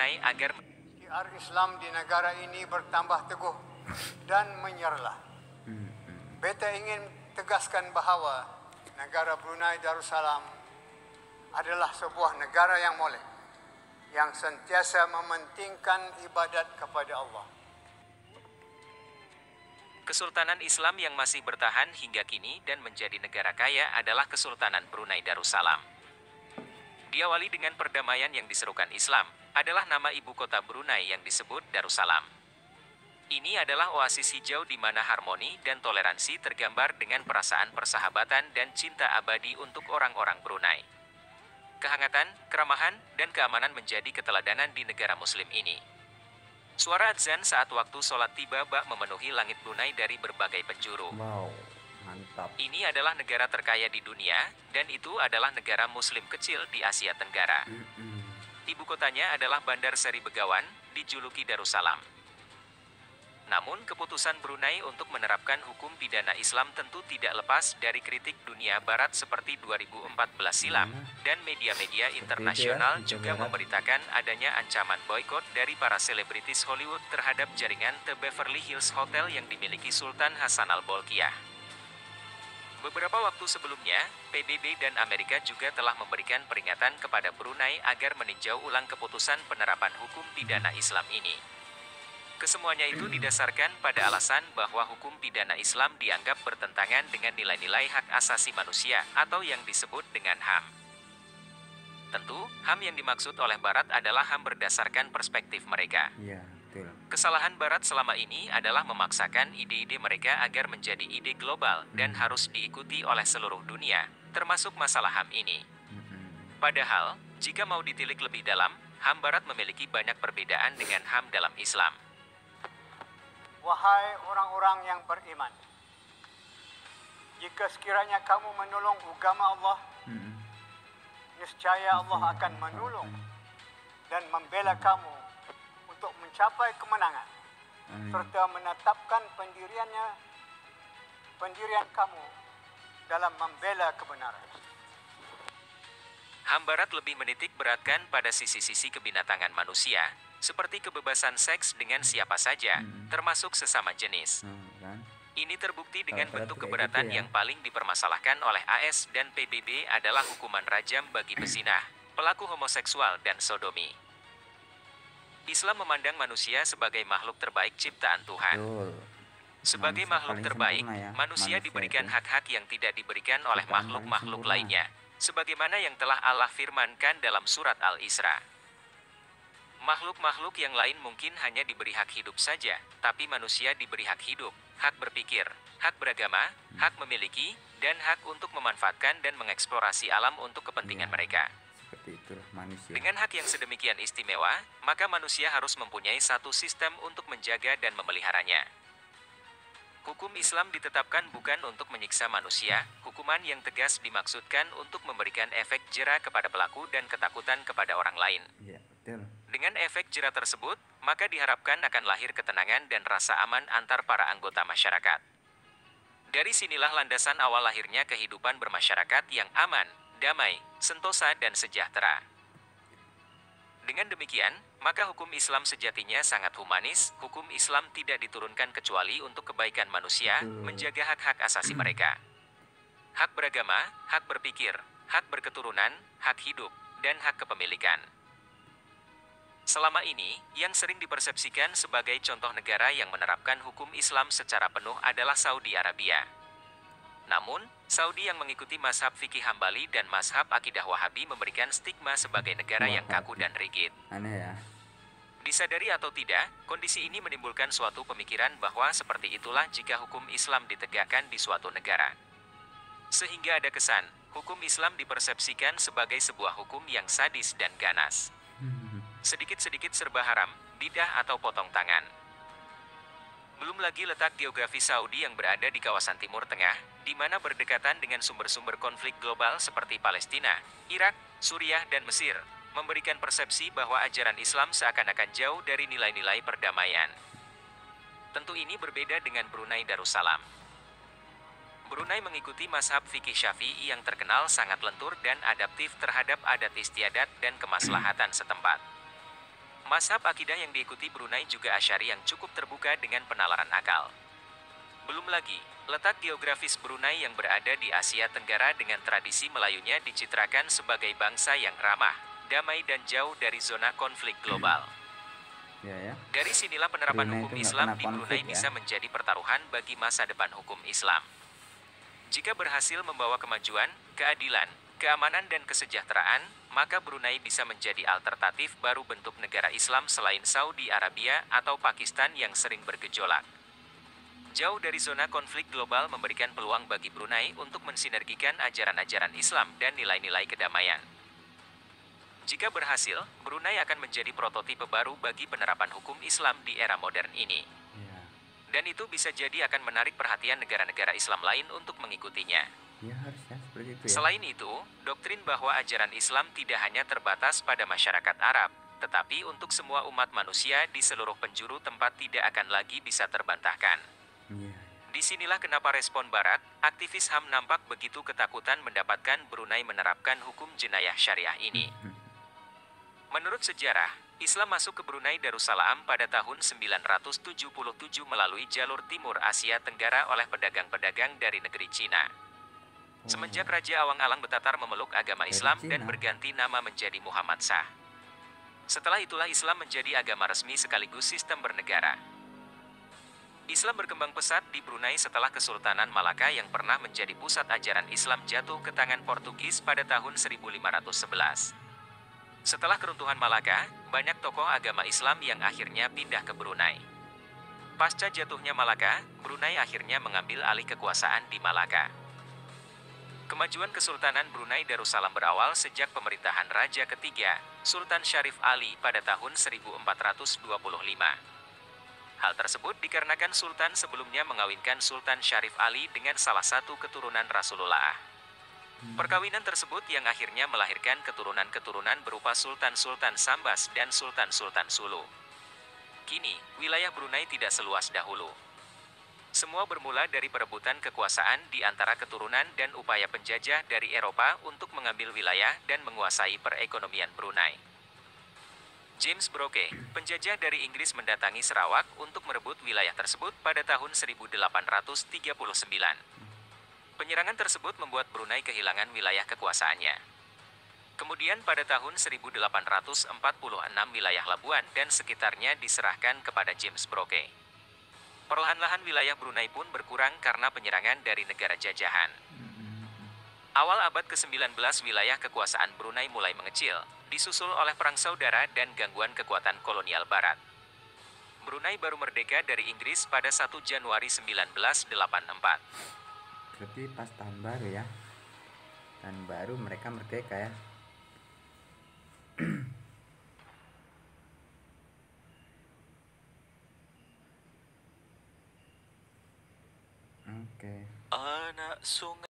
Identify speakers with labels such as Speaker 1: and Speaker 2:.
Speaker 1: Brunei agar
Speaker 2: Syiar Islam di negara ini bertambah teguh dan menyerlah. Beta ingin tegaskan bahawa negara Brunei Darussalam adalah sebuah negara yang molek, yang sentiasa mementingkan ibadat kepada Allah.
Speaker 1: Kesultanan Islam yang masih bertahan hingga kini dan menjadi negara kaya adalah Kesultanan Brunei Darussalam. Diawali dengan perdamaian yang diserukan Islam, adalah nama ibu kota Brunei yang disebut Darussalam. Ini adalah oasis hijau di mana harmoni dan toleransi tergambar dengan perasaan persahabatan dan cinta abadi untuk orang-orang Brunei. Kehangatan, keramahan, dan keamanan menjadi keteladanan di negara muslim ini. Suara adzan saat waktu sholat tiba bak memenuhi langit Brunei dari berbagai penjuru.
Speaker 3: Wow, mantap.
Speaker 1: Ini adalah negara terkaya di dunia, dan itu adalah negara muslim kecil di Asia Tenggara. Ibu kotanya adalah Bandar Seri Begawan, dijuluki Darussalam. Namun keputusan Brunei untuk menerapkan hukum pidana Islam tentu tidak lepas dari kritik dunia barat seperti 2014 silam, dan media-media internasional juga memberitakan adanya ancaman boikot dari para selebritis Hollywood terhadap jaringan The Beverly Hills Hotel yang dimiliki Sultan Hasan al-Bolkiah. Beberapa waktu sebelumnya, PBB dan Amerika juga telah memberikan peringatan kepada Brunei agar meninjau ulang keputusan penerapan hukum pidana Islam ini. Kesemuanya itu didasarkan pada alasan bahwa hukum pidana Islam dianggap bertentangan dengan nilai-nilai hak asasi manusia atau yang disebut dengan HAM. Tentu, HAM yang dimaksud oleh Barat adalah HAM berdasarkan perspektif mereka.
Speaker 3: Iya, betul.
Speaker 1: Kesalahan Barat selama ini adalah memaksakan ide-ide mereka agar menjadi ide global dan harus diikuti oleh seluruh dunia, termasuk masalah HAM ini. Padahal, jika mau ditilik lebih dalam, HAM Barat memiliki banyak perbedaan dengan HAM dalam Islam.
Speaker 2: Wahai orang-orang yang beriman, jika sekiranya kamu menolong agama Allah, niscaya Allah akan menolong dan membela kamu untuk mencapai kemenangan, serta menetapkan pendirian kamu dalam membela kebenaran.
Speaker 1: HAM Barat lebih menitik beratkan pada sisi-sisi kebinatangan manusia, seperti kebebasan seks dengan siapa saja, termasuk sesama jenis. Ini terbukti dengan bentuk keberatan yang paling dipermasalahkan oleh AS dan PBB adalah hukuman rajam bagi pezinah, pelaku homoseksual dan sodomi. Islam memandang manusia sebagai makhluk terbaik ciptaan Tuhan. Sebagai makhluk terbaik, manusia diberikan hak-hak yang tidak diberikan oleh makhluk-makhluk lainnya, sebagaimana yang telah Allah firmankan dalam surat Al-Isra. Makhluk-makhluk yang lain mungkin hanya diberi hak hidup saja, tapi manusia diberi hak hidup, hak berpikir, hak beragama, hak memiliki, dan hak untuk memanfaatkan dan mengeksplorasi alam untuk kepentingan mereka.
Speaker 3: Seperti itulah manusia.
Speaker 1: Dengan hak yang sedemikian istimewa, maka manusia harus mempunyai satu sistem untuk menjaga dan memeliharanya. Hukum Islam ditetapkan bukan untuk menyiksa manusia, hukuman yang tegas dimaksudkan untuk memberikan efek jera kepada pelaku dan ketakutan kepada orang lain.
Speaker 3: Iya, betul.
Speaker 1: Dengan efek jera tersebut, maka diharapkan akan lahir ketenangan dan rasa aman antar para anggota masyarakat. Dari sinilah landasan awal lahirnya kehidupan bermasyarakat yang aman, damai, sentosa dan sejahtera. Dengan demikian, maka hukum Islam sejatinya sangat humanis. Hukum Islam tidak diturunkan kecuali untuk kebaikan manusia, menjaga hak-hak asasi mereka. Hak beragama, hak berpikir, hak berketurunan, hak hidup, dan hak kepemilikan. Selama ini, yang sering dipersepsikan sebagai contoh negara yang menerapkan hukum Islam secara penuh adalah Saudi Arabia. Namun, Saudi yang mengikuti mazhab fikih Hambali dan mazhab akidah Wahabi memberikan stigma sebagai negara yang kaku dan rigid.
Speaker 3: Aneh ya.
Speaker 1: Disadari atau tidak, kondisi ini menimbulkan suatu pemikiran bahwa seperti itulah jika hukum Islam ditegakkan di suatu negara. Sehingga ada kesan, hukum Islam dipersepsikan sebagai sebuah hukum yang sadis dan ganas. Sedikit-sedikit serba haram, bidah atau potong tangan. Belum lagi letak geografi Saudi yang berada di kawasan Timur Tengah, di mana berdekatan dengan sumber-sumber konflik global seperti Palestina, Irak, Suriah, dan Mesir, memberikan persepsi bahwa ajaran Islam seakan-akan jauh dari nilai-nilai perdamaian. Tentu ini berbeda dengan Brunei Darussalam. Brunei mengikuti mazhab fikih Syafi'i yang terkenal sangat lentur dan adaptif terhadap adat istiadat dan kemaslahatan setempat. Mazhab akidah yang diikuti Brunei juga Asy'ari yang cukup terbuka dengan penalaran akal. Belum lagi, letak geografis Brunei yang berada di Asia Tenggara dengan tradisi Melayunya dicitrakan sebagai bangsa yang ramah, damai dan jauh dari zona konflik global.
Speaker 3: Ya.
Speaker 1: Dari sinilah penerapan
Speaker 3: Brunei
Speaker 1: hukum
Speaker 3: itu nggak
Speaker 1: Islam
Speaker 3: pernah
Speaker 1: di Brunei
Speaker 3: konflik ya.
Speaker 1: bisa menjadi pertaruhan bagi masa depan hukum Islam. Jika berhasil membawa kemajuan, keadilan, keamanan dan kesejahteraan, maka Brunei bisa menjadi alternatif baru bentuk negara Islam selain Saudi Arabia atau Pakistan yang sering bergejolak. Jauh dari zona konflik global memberikan peluang bagi Brunei untuk mensinergikan ajaran-ajaran Islam dan nilai-nilai kedamaian. Jika berhasil, Brunei akan menjadi prototipe baru bagi penerapan hukum Islam di era modern ini.
Speaker 3: Ya.
Speaker 1: Dan itu bisa jadi akan menarik perhatian negara-negara Islam lain untuk mengikutinya.
Speaker 3: Ya harusnya seperti itu ya.
Speaker 1: Selain itu, doktrin bahwa ajaran Islam tidak hanya terbatas pada masyarakat Arab, tetapi untuk semua umat manusia di seluruh penjuru tempat tidak akan lagi bisa terbantahkan.
Speaker 3: Iya.
Speaker 1: Disinilah kenapa respon Barat, aktivis HAM nampak begitu ketakutan mendapatkan Brunei menerapkan hukum jenayah syariah ini. Menurut sejarah, Islam masuk ke Brunei Darussalam pada tahun 977 melalui jalur timur Asia Tenggara oleh pedagang-pedagang dari negeri Cina. Semenjak Raja Awang Alang Betatar memeluk agama
Speaker 3: Dari
Speaker 1: Islam
Speaker 3: Cina.
Speaker 1: dan berganti nama menjadi Muhammad Shah. Setelah itulah Islam menjadi agama resmi sekaligus sistem bernegara. Islam berkembang pesat di Brunei setelah Kesultanan Malaka yang pernah menjadi pusat ajaran Islam jatuh ke tangan Portugis pada tahun 1511. Setelah keruntuhan Malaka, banyak tokoh agama Islam yang akhirnya pindah ke Brunei. Pasca jatuhnya Malaka, Brunei akhirnya mengambil alih kekuasaan di Malaka. Kemajuan Kesultanan Brunei Darussalam berawal sejak pemerintahan Raja ketiga, Sultan Syarif Ali pada tahun 1425. Hal tersebut dikarenakan Sultan sebelumnya mengawinkan Sultan Syarif Ali dengan salah satu keturunan Rasulullah. Perkawinan tersebut yang akhirnya melahirkan keturunan-keturunan berupa Sultan-Sultan Sambas dan Sultan-Sultan Sulu. Kini, wilayah Brunei tidak seluas dahulu. Semua bermula dari perebutan kekuasaan di antara keturunan dan upaya penjajah dari Eropa untuk mengambil wilayah dan menguasai perekonomian Brunei. James Brooke, penjajah dari Inggris mendatangi Sarawak untuk merebut wilayah tersebut pada tahun 1839. Penyerangan tersebut membuat Brunei kehilangan wilayah kekuasaannya. Kemudian pada tahun 1846 wilayah Labuan dan sekitarnya diserahkan kepada James Brooke. Perlahan-lahan wilayah Brunei pun berkurang karena penyerangan dari negara jajahan. Awal abad ke-19 wilayah kekuasaan Brunei mulai mengecil, disusul oleh perang saudara dan gangguan kekuatan kolonial barat. Brunei baru merdeka dari Inggris pada 1 Januari 1984.
Speaker 3: Berarti pas tahun baru ya. Tahun baru mereka merdeka ya. Oke.
Speaker 1: Anak sungai